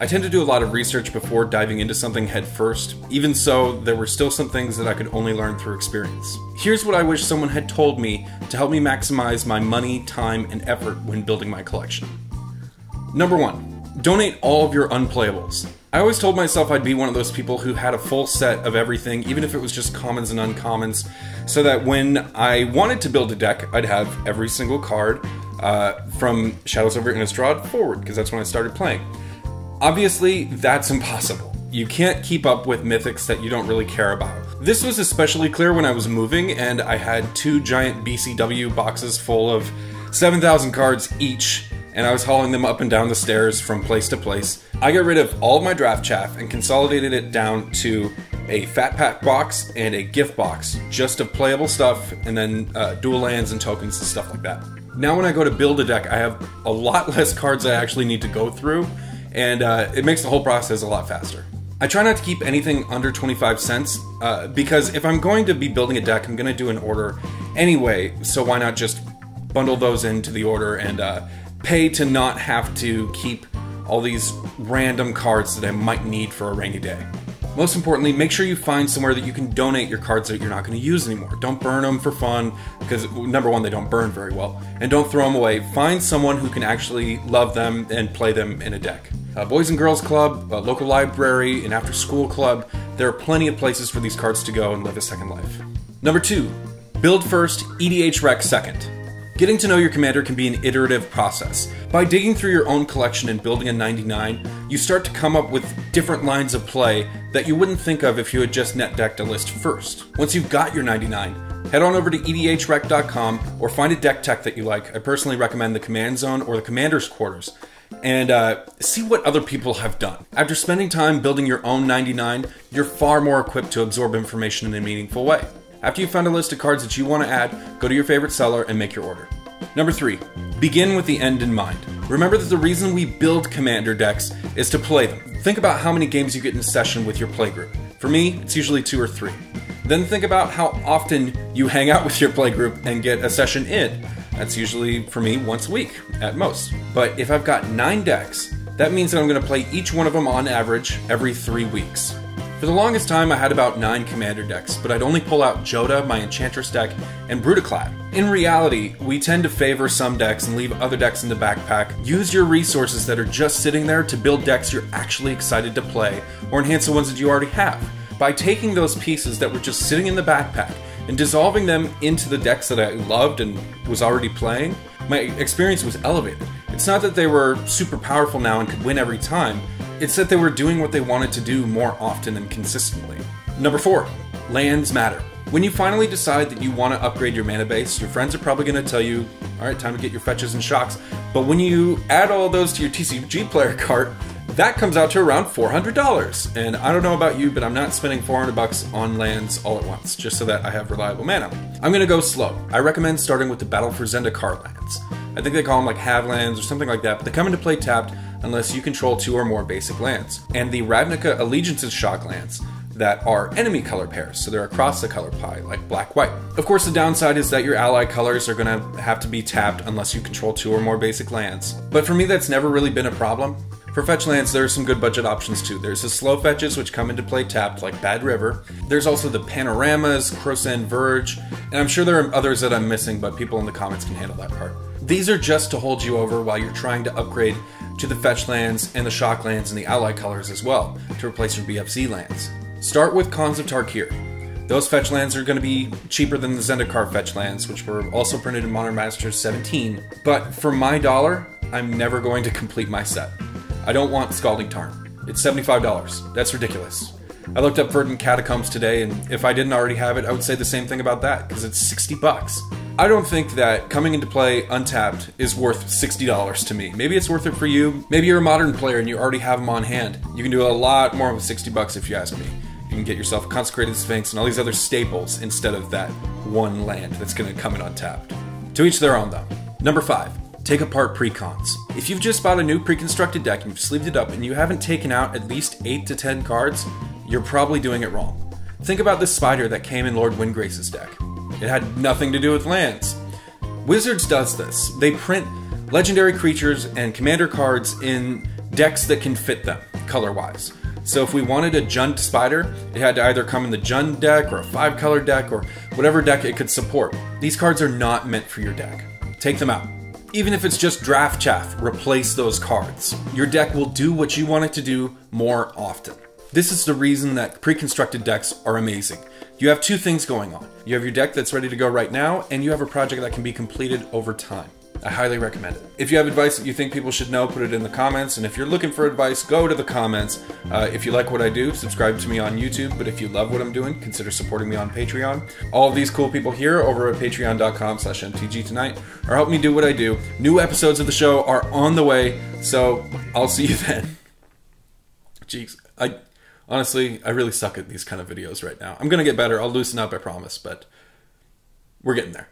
I tend to do a lot of research before diving into something head first. Even so, there were still some things that I could only learn through experience. Here's what I wish someone had told me to help me maximize my money, time, and effort when building my collection. Number 1, donate all of your unplayables. I always told myself I'd be one of those people who had a full set of everything, even if it was just commons and uncommons, so that when I wanted to build a deck, I'd have every single card from Shadows over Innistrad forward, because that's when I started playing. Obviously, that's impossible. You can't keep up with mythics that you don't really care about. This was especially clear when I was moving and I had 2 giant BCW boxes full of 7,000 cards each, and I was hauling them up and down the stairs from place to place. I got rid of all of my draft chaff and consolidated it down to a fat pack box and a gift box, just of playable stuff, and then dual lands and tokens and stuff like that. Now when I go to build a deck, I have a lot less cards I actually need to go through, and it makes the whole process a lot faster. I try not to keep anything under 25 cents, because if I'm going to be building a deck, I'm going to do an order anyway, so why not just bundle those into the order and pay to not have to keep all these random cards that I might need for a rainy day. Most importantly, make sure you find somewhere that you can donate your cards that you're not going to use anymore. Don't burn them for fun, because number 1, they don't burn very well, and don't throw them away. Find someone who can actually love them and play them in a deck. Boys and Girls Club, a local library, an after-school club, there are plenty of places for these cards to go and live a second life. Number 2, build first, EDH rec second. Getting to know your commander can be an iterative process. By digging through your own collection and building a 99, you start to come up with different lines of play that you wouldn't think of if you had just net decked a list first. Once you've got your 99, head on over to edhrec.com or find a deck tech that you like. I personally recommend the Command Zone or the Commander's Quarters, and see what other people have done. After spending time building your own 99, you're far more equipped to absorb information in a meaningful way. After you've found a list of cards that you want to add, go to your favorite seller and make your order. Number 3, begin with the end in mind. Remember that the reason we build commander decks is to play them. Think about how many games you get in a session with your playgroup. For me, it's usually 2 or 3. Then think about how often you hang out with your playgroup and get a session in. That's usually, for me, once a week, at most. But if I've got 9 decks, that means that I'm going to play each one of them on average every 3 weeks. For the longest time, I had about 9 commander decks, but I'd only pull out Joda, my Enchantress deck, and Brutaclad. In reality, we tend to favor some decks and leave other decks in the backpack. Use your resources that are just sitting there to build decks you're actually excited to play, or enhance the ones that you already have. By taking those pieces that were just sitting in the backpack and dissolving them into the decks that I loved and was already playing, my experience was elevated. It's not that they were super powerful now and could win every time, it's that they were doing what they wanted to do more often and consistently. Number 4, lands matter. When you finally decide that you want to upgrade your mana base, your friends are probably going to tell you, alright, time to get your fetches and shocks. But when you add all of those to your TCG player cart, that comes out to around $400. And I don't know about you, but I'm not spending $400 on lands all at once, just so that I have reliable mana. I'm going to go slow. I recommend starting with the Battle for Zendikar lands. I think they call them like have lands or something like that, but they come into play tapped unless you control 2 or more basic lands. And the Ravnica Allegiance's shock lands that are enemy color pairs, so they're across the color pie, like black-white. Of course, the downside is that your ally colors are going to have to be tapped unless you control 2 or more basic lands. But for me, that's never really been a problem. For fetch lands, there are some good budget options too. There's the slow fetches, which come into play tapped, like Bad River. There's also the Panoramas, Crosand Verge, and I'm sure there are others that I'm missing, but people in the comments can handle that part. These are just to hold you over while you're trying to upgrade to the fetch lands and the shock lands and the ally colors as well, to replace your BFZ lands. Start with Khans of Tarkir. Those fetch lands are going to be cheaper than the Zendikar fetch lands, which were also printed in Modern Masters 17. But for my dollar, I'm never going to complete my set. I don't want Scalding Tarn. It's $75. That's ridiculous. I looked up Verdant Catacombs today, and if I didn't already have it, I would say the same thing about that, because it's $60. I don't think that coming into play untapped is worth $60 to me. Maybe it's worth it for you. Maybe you're a modern player and you already have them on hand. You can do a lot more with $60 if you ask me. You can get yourself a Consecrated Sphinx and all these other staples instead of that one land that's going to come in untapped. To each their own, though. Number 5. Take apart precons. If you've just bought a new pre-constructed deck and you've sleeved it up and you haven't taken out at least 8 to 10 cards, you're probably doing it wrong. Think about this spider that came in Lord Windgrace's deck. It had nothing to do with lands. Wizards does this. They print legendary creatures and commander cards in decks that can fit them, color-wise. So if we wanted a Jund Spider, it had to either come in the Jund deck or a 5-color deck or whatever deck it could support. These cards are not meant for your deck. Take them out. Even if it's just draft chaff, replace those cards. Your deck will do what you want it to do more often. This is the reason that pre-constructed decks are amazing. You have two things going on. You have your deck that's ready to go right now, and you have a project that can be completed over time. I highly recommend it. If you have advice that you think people should know, put it in the comments. And if you're looking for advice, go to the comments. If you like what I do, subscribe to me on YouTube. But if you love what I'm doing, consider supporting me on Patreon. All of these cool people here over at patreon.com/mtgtonight are helping me do what I do. New episodes of the show are on the way, so I'll see you then. Jeez, honestly, I really suck at these kind of videos right now. I'm going to get better. I'll loosen up, I promise, but we're getting there.